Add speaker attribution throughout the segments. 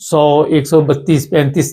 Speaker 1: 100, 132, 35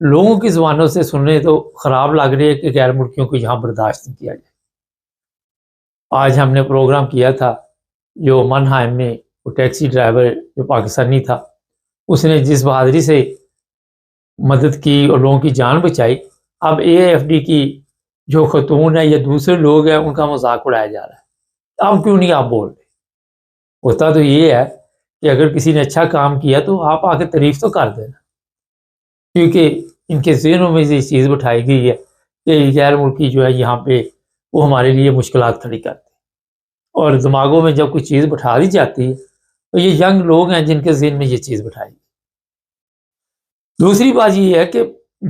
Speaker 1: لوگوں کی زبانوں سے سننے تو خراب لگ رہی ہے کہ غیر ملکیوں کو یہاں برداشت نہیں کیا جائے۔ آج ہم نے پروگرام کیا تھا، جو منہائم میں وہ ٹیکسی ڈرائیور جو پاکستانی تھا، اس نے جس بہادری سے مدد کی اور لوگوں کی جان بچائی، اب اے ایف ڈی کی جو خاتون ہے یا دوسرے لوگ ہیں ان کا مذاق اڑایا جا رہا ہے۔ اب کیوں نہیں آپ بول رہے؟ ہوتا تو یہ ہے کہ اگر کسی نے اچھا کام کیا تو آپ آ کے تعریف تو کر دینا، کیونکہ ان کے ذہنوں میں یہ چیز بٹھائی گئی ہے کہ غیر ملکی جو ہے یہاں پہ وہ ہمارے لیے مشکلات کھڑی کرتے ہیں، اور دماغوں میں جب کوئی چیز بٹھا دی جاتی ہے تو یہ ینگ لوگ ہیں جن کے ذہن میں یہ چیز بٹھائی۔ دوسری بات یہ ہے کہ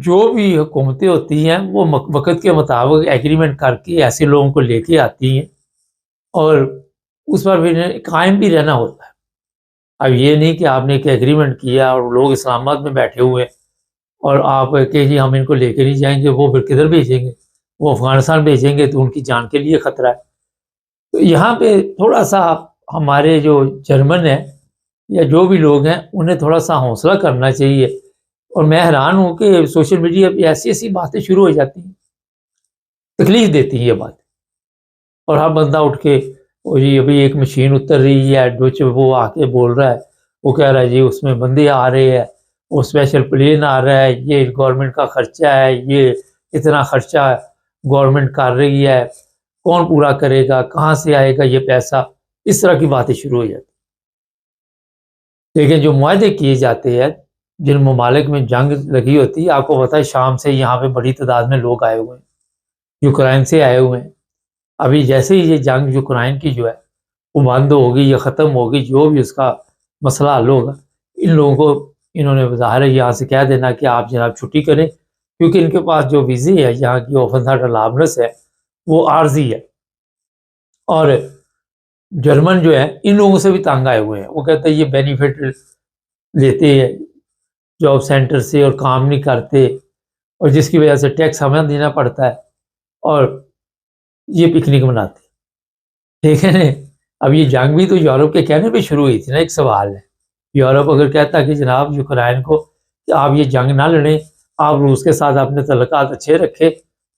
Speaker 1: جو بھی حکومتیں ہوتی ہیں وہ وقت کے مطابق ایگریمنٹ کر کے ایسے لوگوں کو لے کے آتی ہیں اور اس پر بھی قائم بھی رہنا ہوتا ہے۔ اب یہ نہیں کہ آپ نے ایک ایگریمنٹ کیا اور لوگ اسلام آباد میں بیٹھے ہوئے اور آپ کہ جی ہم ان کو لے کے نہیں جائیں گے، وہ پھر کدھر بھیجیں گے؟ وہ افغانستان بھیجیں گے تو ان کی جان کے لیے خطرہ ہے۔ تو یہاں پہ تھوڑا سا ہمارے جو جرمن ہیں یا جو بھی لوگ ہیں انہیں تھوڑا سا حوصلہ کرنا چاہیے۔ اور میں حیران ہوں کہ سوشل میڈیا پہ ایسی ایسی باتیں شروع ہو جاتی ہیں، تکلیف دیتی ہیں یہ بات، اور ہر بندہ اٹھ کے وہ جی ابھی ایک مشین اتر رہی ہے ڈوچ، وہ آ کے بول رہا ہے، وہ کہہ رہا ہے جی اس میں بندے آ رہے ہیں، وہ اسپیشل پلین آ رہا ہے، یہ گورنمنٹ کا خرچہ ہے، یہ اتنا خرچہ گورنمنٹ کر رہی ہے، کون پورا کرے گا، کہاں سے آئے گا یہ پیسہ، اس طرح کی باتیں شروع ہو جاتی۔ لیکن جو معاہدے کیے جاتے ہیں، جن ممالک میں جنگ لگی ہوتی ہے، آپ کو پتہ ہے شام سے یہاں پہ بڑی تعداد میں لوگ آئے ہوئے ہیں، یوکرائن سے آئے ہوئے ہیں۔ ابھی جیسے ہی یہ جنگ یوکرائن کی جو ہے وہ بند ہوگی یا ختم ہوگی، جو بھی اس کا مسئلہ حل ہوگا، ان لوگوں کو انہوں نے ظاہر ہے یہاں سے کہہ دینا کہ آپ جناب چھٹی کریں، کیونکہ ان کے پاس جو ویزے ہے یہاں کی اوفنساٹ الابرس ہے وہ عارضی ہے، اور جرمن جو ہے ان لوگوں سے بھی تنگ آئے ہوئے ہیں۔ وہ کہتے ہیں یہ بینیفٹ لیتے ہیں جاب سینٹر سے اور کام نہیں کرتے، اور جس کی وجہ سے ٹیکس ہمیں دینا پڑتا ہے، اور یہ پکنک مناتے ہیں۔ ٹھیک ہے نا؟ اب یہ جنگ بھی تو یورپ کے کہنے پہ شروع ہوئی تھی نا۔ ایک سوال ہے، یورپ اگر کہتا کہ جناب یوکرائن کو کہ آپ یہ جنگ نہ لڑیں، آپ روس کے ساتھ اپنے تعلقات اچھے رکھے،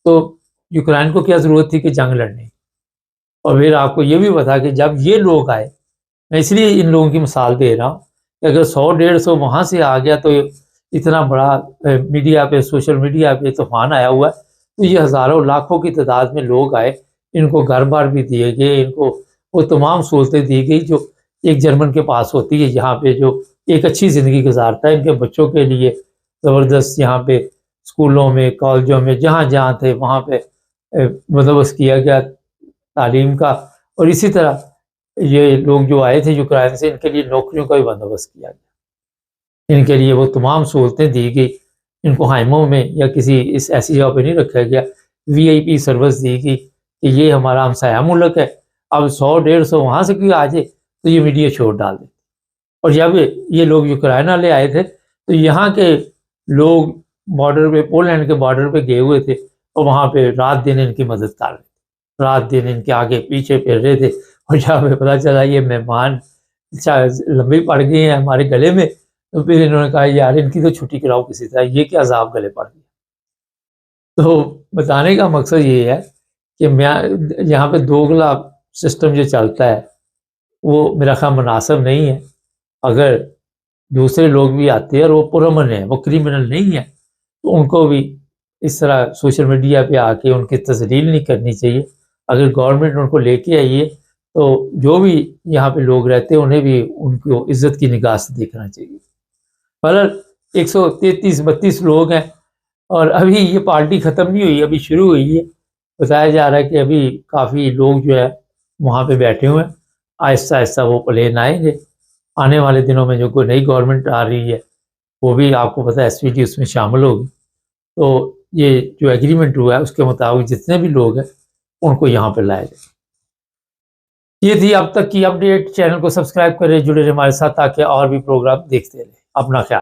Speaker 1: تو یوکرائن کو کیا ضرورت تھی کہ جنگ لڑنے؟ اور پھر آپ کو یہ بھی پتا کہ جب یہ لوگ آئے، میں اس لیے ان لوگوں کی مثال دے رہا ہوں کہ اگر 100-150 وہاں سے آ گیا تو اتنا بڑا میڈیا پہ سوشل میڈیا پہ طوفان آیا ہوا ہے، تو یہ ہزاروں لاکھوں کی تعداد میں لوگ آئے، ان کو گھر بار بھی دیے گئے، ان کو وہ تمام سہولتیں دی گئی جو ایک جرمن کے پاس ہوتی ہے، یہاں پہ جو ایک اچھی زندگی گزارتا ہے۔ ان کے بچوں کے لیے زبردست یہاں پہ اسکولوں میں کالجوں میں جہاں جہاں تھے وہاں پہ بندوبست کیا گیا تعلیم کا، اور اسی طرح یہ لوگ جو آئے تھے یوکرائن سے ان کے لیے نوکریوں کا بھی بندوبست کیا گیا، ان کے لیے وہ تمام سہولتیں دی گئی، ان کو خیموں میں یا کسی اس ایسی جگہ پہ نہیں رکھا گیا، وی آئی پی سروس دی گئی کہ یہ ہمارا ہمسایہ ملک ہے، اب 100-150 وہاں سے کوئی آ جائے تو یہ میڈیا چھوڑ ڈال دے۔ اور جب یہ لوگ یوکرائن والے آئے تھے تو یہاں کے لوگ بارڈر پہ پولینڈ کے بارڈر پہ گئے ہوئے تھے، اور وہاں پہ رات دن ان کی مدد کر رہے تھے، رات دن ان کے آگے پیچھے پھر رہے تھے، اور جب پتا چلا یہ مہمان لمبی پڑ گئی ہیں ہمارے گلے میں، تو پھر انہوں نے کہا یار ان کی تو چھٹی کراؤ کسی طرح، یہ کیا عذاب گلے پڑ گیا۔ تو بتانے کا مقصد یہ ہے کہ یہاں پہ دوگلا سسٹم جو چلتا ہے وہ میرا خیال مناسب نہیں ہے۔ اگر دوسرے لوگ بھی آتے ہیں اور وہ پرامن ہیں، وہ کریمنل نہیں ہیں، تو ان کو بھی اس طرح سوشل میڈیا پہ آ کے ان کی تذلیل نہیں کرنی چاہیے۔ اگر گورنمنٹ ان کو لے کے آئیے تو جو بھی یہاں پہ لوگ رہتے ہیں انہیں بھی ان کو عزت کی نگاہ سے دیکھنا چاہیے۔ پر 133-32 لوگ ہیں، اور ابھی یہ پارٹی ختم نہیں ہوئی، ابھی شروع ہوئی ہے۔ بتایا جا رہا ہے کہ ابھی کافی لوگ جو ہے وہاں پہ بیٹھے ہوئے ہیں، آہستہ آہستہ وہ پلین آئیں گے۔ آنے والے دنوں میں جو کوئی نئی گورنمنٹ آ رہی ہے وہ بھی آپ کو پتہ ہے ایس پی ٹی اس میں شامل ہوگی، تو یہ جو ایگریمنٹ ہوا ہے اس کے مطابق جتنے بھی لوگ ہیں ان کو یہاں پہ لائے جائے۔ یہ تھی اب تک کی اپڈیٹ۔ چینل کو سبسکرائب کریں، جڑے رہیں ہمارے ساتھ تاکہ اور بھی پروگرام دیکھتے رہیں۔ اپنا خیال